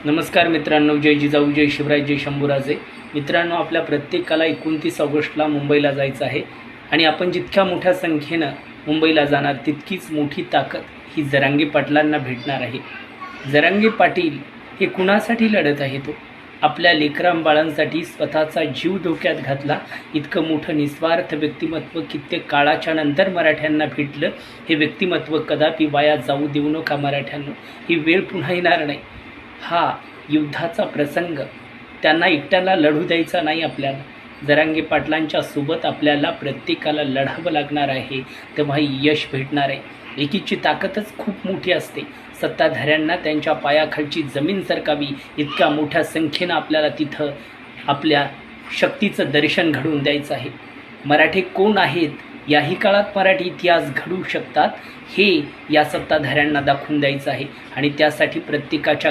नमस्कार मित्रांनो, जय जिजाऊ, जय शिवराय, जय शंभूराजे. मित्रांनो, आपल्या प्रत्येकाला 29 ऑगस्टला मुंबईला जायचं आहे आणि आपण जितक्या मोठ्या संख्येनं मुंबईला जाणार तितकीच मोठी ताकद ही जरांगे पाटलांना भेटणार आहे. जरांगे पाटील हे कुणासाठी लढत आहे? तो आपल्या लेकरांबाळांसाठी स्वतःचा जीव धोक्यात घातला. इतकं मोठं निस्वार्थ व्यक्तिमत्व कित्येक काळाच्या नंतर मराठ्यांना भेटलं. हे व्यक्तिमत्व कदापि वाया जाऊ देऊ नका मराठ्यांनो. ही वेळ पुन्हा येणार नाही. हा युद्धाचा प्रसंग त्यांना एकट्याला लढू द्यायचा नाही. आपल्याला जरांगे पाटलांच्या सोबत आपल्याला प्रत्येकाला लढावं लागणार आहे, तेव्हा यश भेटणार आहे. एकीची ताकदच खूप मोठी असते. सत्ताधाऱ्यांना त्यांच्या पायाखालची जमीन सरकावी इतक्या मोठ्या संख्येनं आपल्याला तिथं आपल्या शक्तीचं दर्शन घडवून द्यायचं आहे. मराठे कोण आहेत, याही काळात मराठी इतिहास घडवू शकतात, हे या सत्ताधाऱ्यांना दाखवून द्यायचं आहे. आणि त्यासाठी प्रत्येकाच्या